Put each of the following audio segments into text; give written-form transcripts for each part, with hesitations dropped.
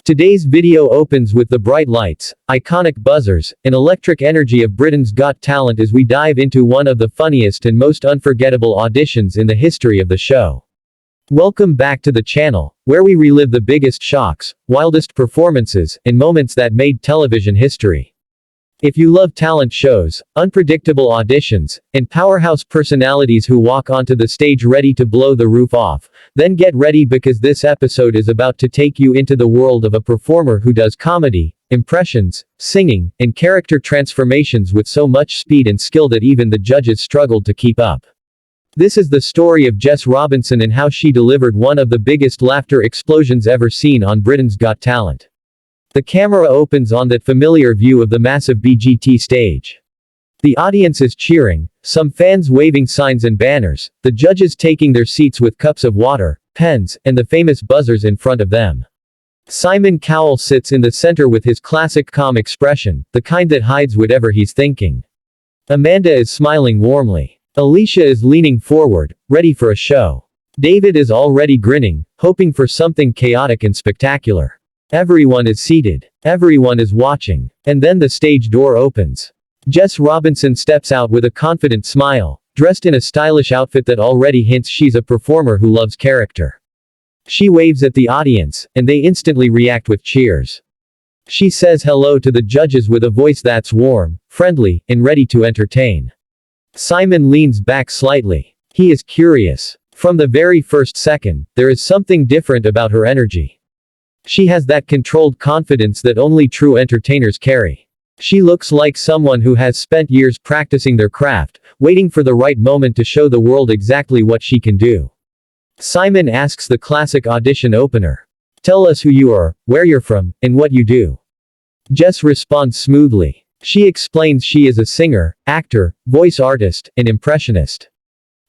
Today's video opens with the bright lights, iconic buzzers, and electric energy of Britain's Got Talent as we dive into one of the funniest and most unforgettable auditions in the history of the show. Welcome back to the channel, where we relive the biggest shocks, wildest performances, and moments that made television history. If you love talent shows, unpredictable auditions, and powerhouse personalities who walk onto the stage ready to blow the roof off, then get ready because this episode is about to take you into the world of a performer who does comedy, impressions, singing, and character transformations with so much speed and skill that even the judges struggled to keep up. This is the story of Jess Robinson and how she delivered one of the biggest laughter explosions ever seen on Britain's Got Talent. The camera opens on that familiar view of the massive BGT stage. The audience is cheering, some fans waving signs and banners, the judges taking their seats with cups of water, pens, and the famous buzzers in front of them. Simon Cowell sits in the center with his classic calm expression, the kind that hides whatever he's thinking. Amanda is smiling warmly. Alesha is leaning forward, ready for a show. David is already grinning, hoping for something chaotic and spectacular. Everyone is seated. Everyone is watching. And then the stage door opens. Jess Robinson steps out with a confident smile, dressed in a stylish outfit that already hints she's a performer who loves character. She waves at the audience, and they instantly react with cheers. She says hello to the judges with a voice that's warm, friendly, and ready to entertain. Simon leans back slightly. He is curious. From the very first second, there is something different about her energy. She has that controlled confidence that only true entertainers carry. She looks like someone who has spent years practicing their craft, waiting for the right moment to show the world exactly what she can do. Simon asks the classic audition opener. Tell us who you are, where you're from, and what you do. Jess responds smoothly. She explains she is a singer, actor, voice artist, and impressionist.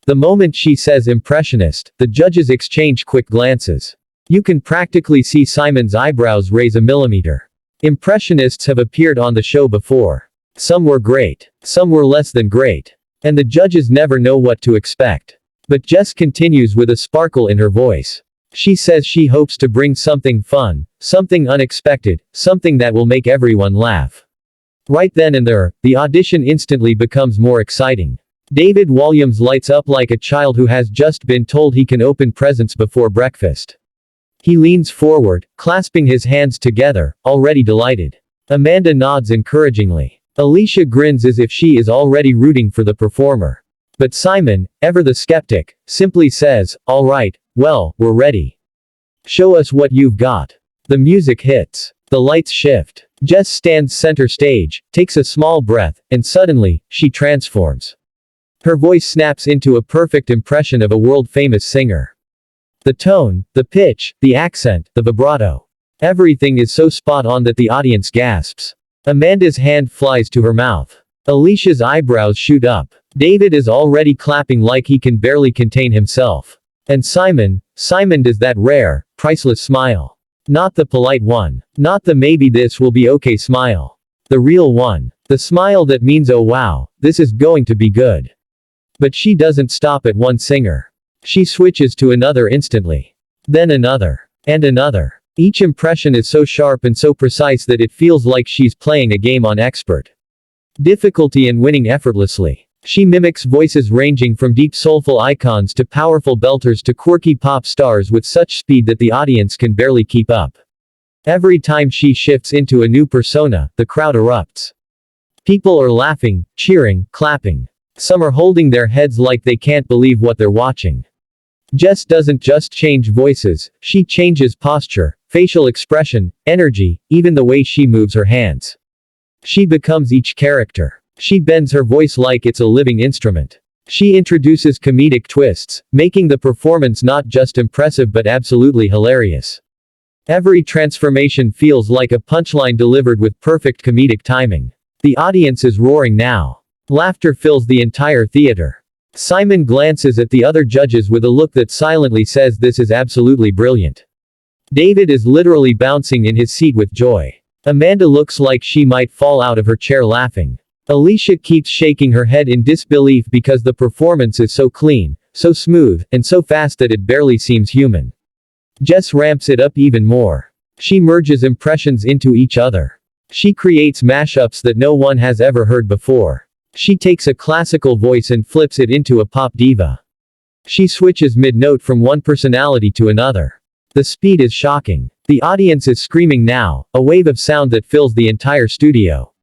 The moment she says impressionist, the judges exchange quick glances. You can practically see Simon's eyebrows raise a millimeter. Impressionists have appeared on the show before. Some were great. Some were less than great. And the judges never know what to expect. But Jess continues with a sparkle in her voice. She says she hopes to bring something fun, something unexpected, something that will make everyone laugh. Right then and there, the audition instantly becomes more exciting. David Walliams lights up like a child who has just been told he can open presents before breakfast. He leans forward, clasping his hands together, already delighted. Amanda nods encouragingly. Alesha grins as if she is already rooting for the performer. But Simon, ever the skeptic, simply says, "All right, well, we're ready. Show us what you've got." The music hits. The lights shift. Jess stands center stage, takes a small breath, and suddenly, she transforms. Her voice snaps into a perfect impression of a world-famous singer. The tone, the pitch, the accent, the vibrato. Everything is so spot on that the audience gasps. Amanda's hand flies to her mouth. Alesha's eyebrows shoot up. David is already clapping like he can barely contain himself. And Simon does that rare, priceless smile. Not the polite one. Not the maybe this will be okay smile. The real one. The smile that means oh wow, this is going to be good. But she doesn't stop at one singer. She switches to another instantly. Then another. And another. Each impression is so sharp and so precise that it feels like she's playing a game on expert difficulty and winning effortlessly. She mimics voices ranging from deep soulful icons to powerful belters to quirky pop stars with such speed that the audience can barely keep up. Every time she shifts into a new persona, the crowd erupts. People are laughing, cheering, clapping. Some are holding their heads like they can't believe what they're watching. Jess doesn't just change voices, she changes posture, facial expression, energy, even the way she moves her hands. She becomes each character. She bends her voice like it's a living instrument. She introduces comedic twists, making the performance not just impressive but absolutely hilarious. Every transformation feels like a punchline delivered with perfect comedic timing. The audience is roaring now. Laughter fills the entire theater. Simon glances at the other judges with a look that silently says this is absolutely brilliant. David is literally bouncing in his seat with joy. Amanda looks like she might fall out of her chair laughing. Alesha keeps shaking her head in disbelief because the performance is so clean, so smooth, and so fast that it barely seems human. Jess ramps it up even more. She merges impressions into each other. She creates mashups that no one has ever heard before. She takes a classical voice and flips it into a pop diva. She switches mid-note from one personality to another. The speed is shocking. The audience is screaming now, a wave of sound that fills the entire studio.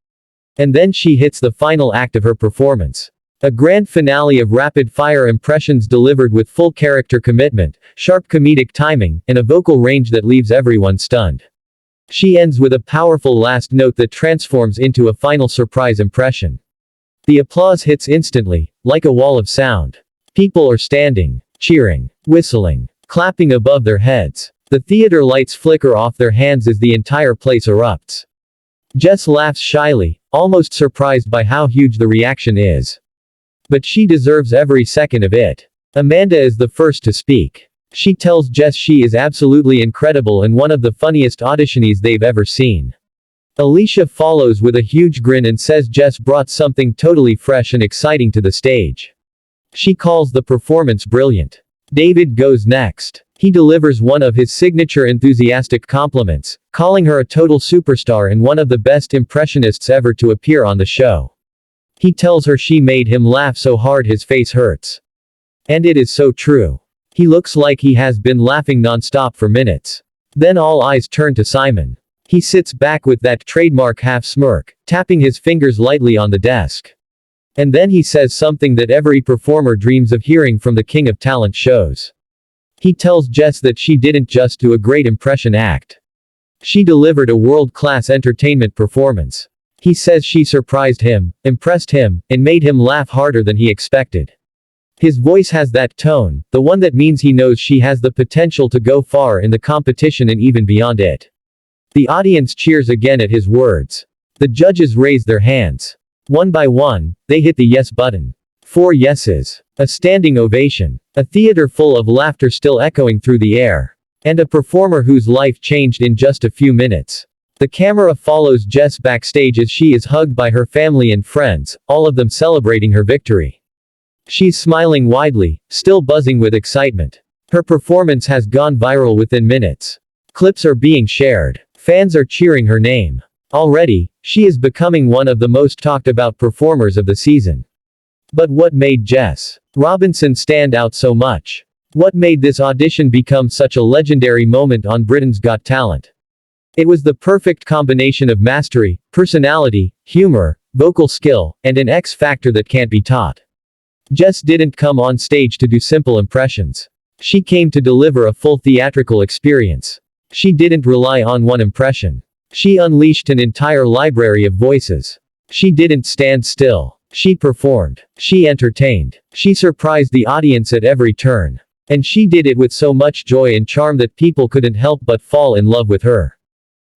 And then she hits the final act of her performance. A grand finale of rapid-fire impressions delivered with full character commitment, sharp comedic timing, and a vocal range that leaves everyone stunned. She ends with a powerful last note that transforms into a final surprise impression. The applause hits instantly, like a wall of sound. People are standing, cheering, whistling, clapping above their heads. The theater lights flicker off their hands as the entire place erupts. Jess laughs shyly, almost surprised by how huge the reaction is. But she deserves every second of it. Amanda is the first to speak. She tells Jess she is absolutely incredible and one of the funniest auditionees they've ever seen. Alesha follows with a huge grin and says Jess brought something totally fresh and exciting to the stage. She calls the performance brilliant. David goes next. He delivers one of his signature enthusiastic compliments, calling her a total superstar and one of the best impressionists ever to appear on the show. He tells her she made him laugh so hard his face hurts. And it is so true. He looks like he has been laughing non-stop for minutes. Then all eyes turn to Simon. He sits back with that trademark half smirk, tapping his fingers lightly on the desk. And then he says something that every performer dreams of hearing from the King of Talent shows. He tells Jess that she didn't just do a great impression act. She delivered a world-class entertainment performance. He says she surprised him, impressed him, and made him laugh harder than he expected. His voice has that tone, the one that means he knows she has the potential to go far in the competition and even beyond it. The audience cheers again at his words. The judges raise their hands. One by one, they hit the yes button. 4 yeses. A standing ovation. A theater full of laughter still echoing through the air. And a performer whose life changed in just a few minutes. The camera follows Jess backstage as she is hugged by her family and friends, all of them celebrating her victory. She's smiling widely, still buzzing with excitement. Her performance has gone viral within minutes. Clips are being shared. Fans are cheering her name. Already, she is becoming one of the most talked about performers of the season. But what made Jess Robinson stand out so much? What made this audition become such a legendary moment on Britain's Got Talent? It was the perfect combination of mastery, personality, humor, vocal skill, and an X factor that can't be taught. Jess didn't come on stage to do simple impressions. She came to deliver a full theatrical experience. She didn't rely on one impression. She unleashed an entire library of voices. She didn't stand still. She performed. She entertained. She surprised the audience at every turn. And she did it with so much joy and charm that people couldn't help but fall in love with her.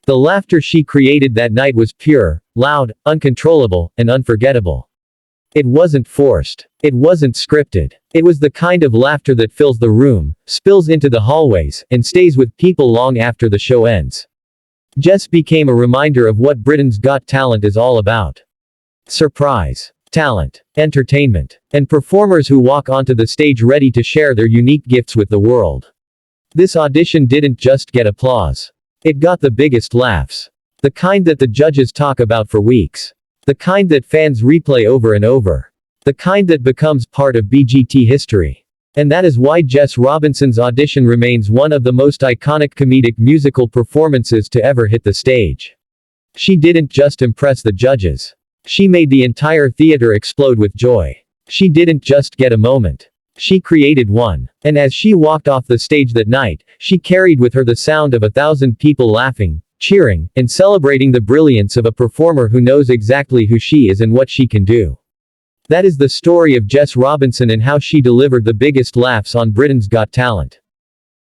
The laughter she created that night was pure, loud, uncontrollable, and unforgettable. It wasn't forced. It wasn't scripted. It was the kind of laughter that fills the room, spills into the hallways, and stays with people long after the show ends. Jess became a reminder of what Britain's Got Talent is all about. Surprise. Talent, entertainment, and performers who walk onto the stage ready to share their unique gifts with the world. This audition didn't just get applause. It got the biggest laughs. The kind that the judges talk about for weeks. The kind that fans replay over and over. The kind that becomes part of BGT history. And that is why Jess Robinson's audition remains one of the most iconic comedic musical performances to ever hit the stage. She didn't just impress the judges. She made the entire theater explode with joy. She didn't just get a moment. She created one. And as she walked off the stage that night, she carried with her the sound of 1,000 people laughing, cheering, and celebrating the brilliance of a performer who knows exactly who she is and what she can do. That is the story of Jess Robinson and how she delivered the biggest laughs on Britain's Got Talent.